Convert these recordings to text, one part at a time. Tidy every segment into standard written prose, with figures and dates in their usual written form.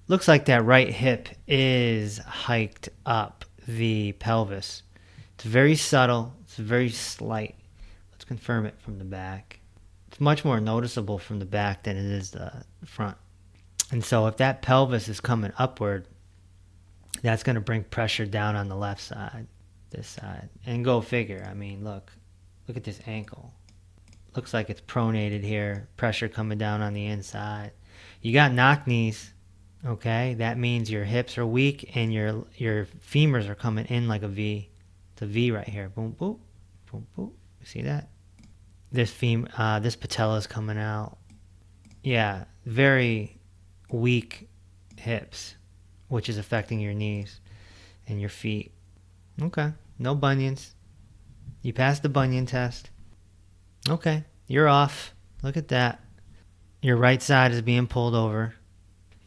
Looks like that right hip is hiked up the pelvis. It's very subtle. It's very slight. Let's confirm it from the back. It's much more noticeable from the back than it is the front. And so if that pelvis is coming upward, that's going to bring pressure down on the left side, this side. And go figure. I mean, look at this ankle. Looks like it's pronated here. Pressure coming down on the inside. You got knock knees. Okay, that means your hips are weak and your femurs are coming in like a V. It's a V right here. Boom, boom, boom, boom. You see that? This patella is coming out. Yeah, very weak hips, which is affecting your knees and your feet. Okay, no bunions. You passed the bunion test. Okay, you're off. Look at that. Your right side is being pulled over.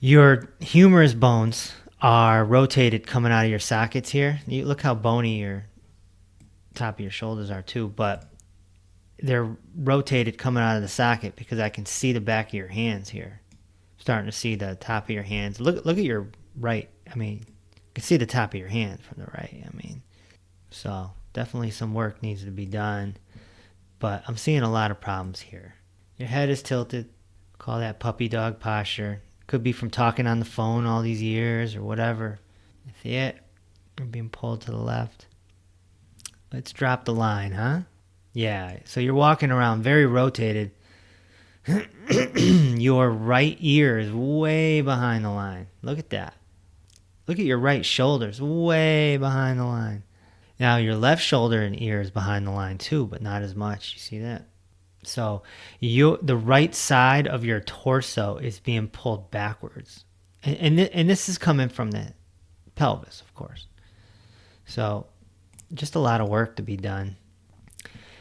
Your humerus bones are rotated coming out of your sockets here. You look how bony your top of your shoulders are too, but they're rotated coming out of the socket because I can see the back of your hands here. Starting to see the top of your hands. Look at your right. I mean, you can see the top of your hand from the right. I mean, so definitely some work needs to be done, but I'm seeing a lot of problems here. Your head is tilted. Call that puppy dog posture. Could be from talking on the phone all these years or whatever. See it? You're being pulled to the left. Let's drop the line, huh? Yeah, so you're walking around very rotated. Your right ear is way behind the line. Look at that. Look at your right shoulders, way behind the line. Now your left shoulder and ear is behind the line too, but not as much. You see that? So the right side of your torso is being pulled backwards. And this is coming from the pelvis, of course. So just a lot of work to be done.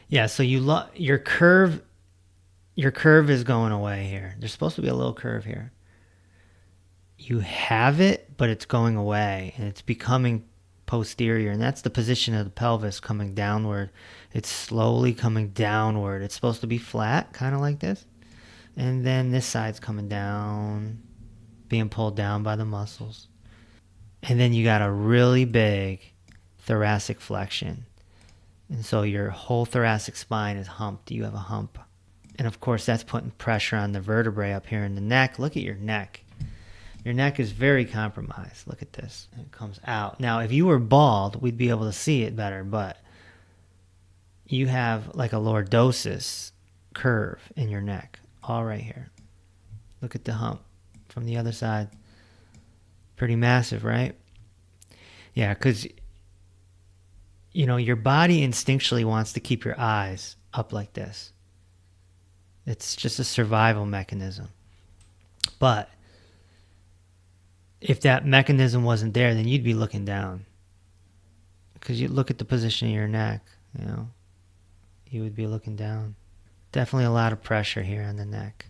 Yeah, so your curve is going away here. There's supposed to be a little curve here. You have it, but it's going away and it's becoming posterior, and that's the position of the pelvis coming downward. It's slowly coming downward. It's supposed to be flat, kind of like this. And then this side's coming down, being pulled down by the muscles. And then you got a really big thoracic flexion. And so your whole thoracic spine is humped. You have a hump. And of course, that's putting pressure on the vertebrae up here in the neck. Look at your neck. Your neck is very compromised. Look at this. It comes out. Now, if you were bald, we'd be able to see it better, but you have like a lordosis curve in your neck, all right here. Look at the hump from the other side. Pretty massive, right? Yeah, because, your body instinctually wants to keep your eyes up like this. It's just a survival mechanism. But if that mechanism wasn't there, then you'd be looking down. Because you look at the position of your neck, you would be looking down. Definitely a lot of pressure here on the neck.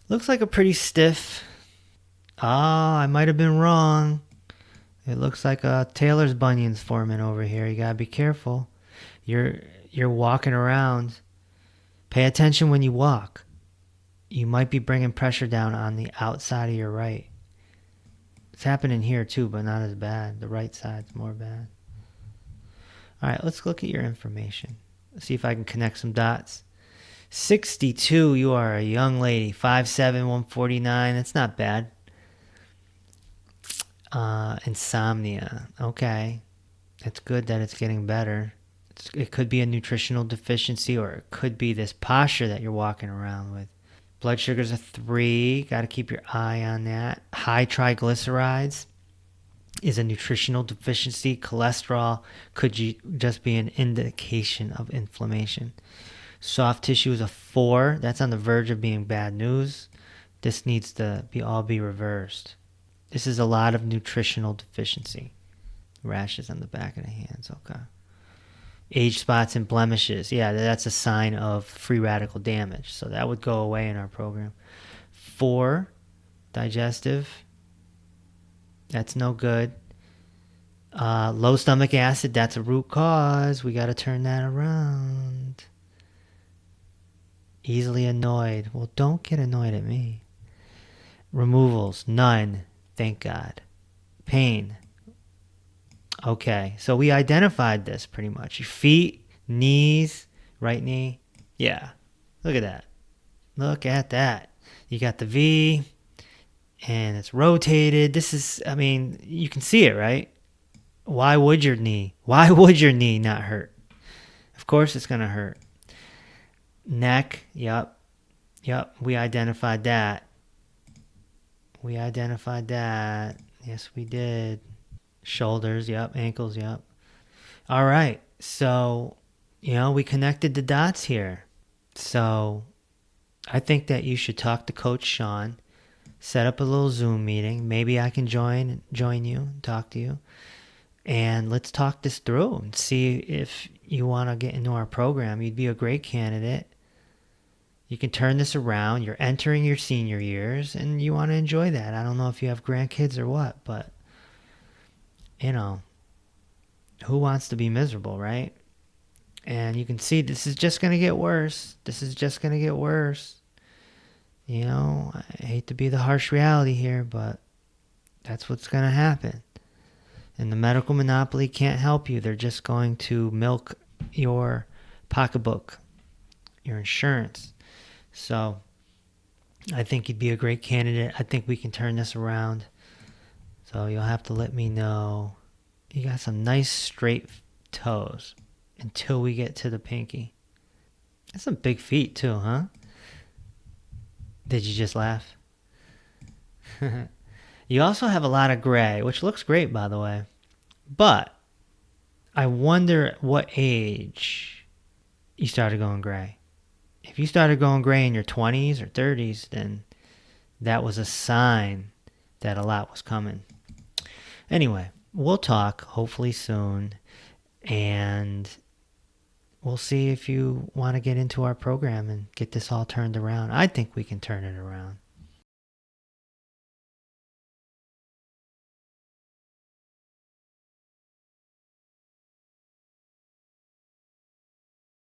Looks like a pretty stiff. I might have been wrong. It looks like a tailor's bunion's forming over here. You gotta be careful. You're walking around. Pay attention when you walk. You might be bringing pressure down on the outside of your right. It's happening here too, but not as bad. The right side's more bad. All right, let's look at your information. Let's see if I can connect some dots. 62, you are a young lady. 5'7", 149. That's not bad. Insomnia. Okay. It's good that it's getting better. It could be a nutritional deficiency, or it could be this posture that you're walking around with. Blood sugar's a 3. Got to keep your eye on that. High triglycerides is a nutritional deficiency. Cholesterol could just be an indication of inflammation. Soft tissue is a 4. That's on the verge of being bad news. This needs to be reversed. This is a lot of nutritional deficiency. Rashes on the back of the hands. Okay. Age spots and blemishes. Yeah, that's a sign of free radical damage. So that would go away in our program. 4, digestive. That's no good. Low stomach acid. That's a root cause. We got to turn that around. Easily annoyed. Well, don't get annoyed at me. Removals. None. Thank God. Pain. Okay, so we identified this pretty much. Your feet, knees, right knee. Yeah, look at that. Look at that. You got the V, and it's rotated. This is, I mean, you can see it, right? Why would your knee not hurt? Of course it's going to hurt. Neck, yep. We identified that. Yes, we did. Shoulders, yep. Ankles, yep. All right. So, we connected the dots here. So, I think that you should talk to Coach Sean, set up a little Zoom meeting. Maybe I can join you, talk to you, and let's talk this through and see if you want to get into our program. You'd be a great candidate. You can turn this around. You're entering your senior years, and you want to enjoy that. I don't know if you have grandkids or what, but, who wants to be miserable, right? And you can see this is just going to get worse. I hate to be the harsh reality here, but that's what's going to happen. And the medical monopoly can't help you. They're just going to milk your pocketbook, your insurance. So I think you'd be a great candidate. I think we can turn this around. So you'll have to let me know. You got some nice straight toes until we get to the pinky. That's some big feet too, huh? Did you just laugh? You also have a lot of gray, which looks great, by the way. But I wonder at what age you started going gray. If you started going gray in your 20s or 30s, then that was a sign that a lot was coming. Anyway, we'll talk hopefully soon, and we'll see if you want to get into our program and get this all turned around. I think we can turn it around.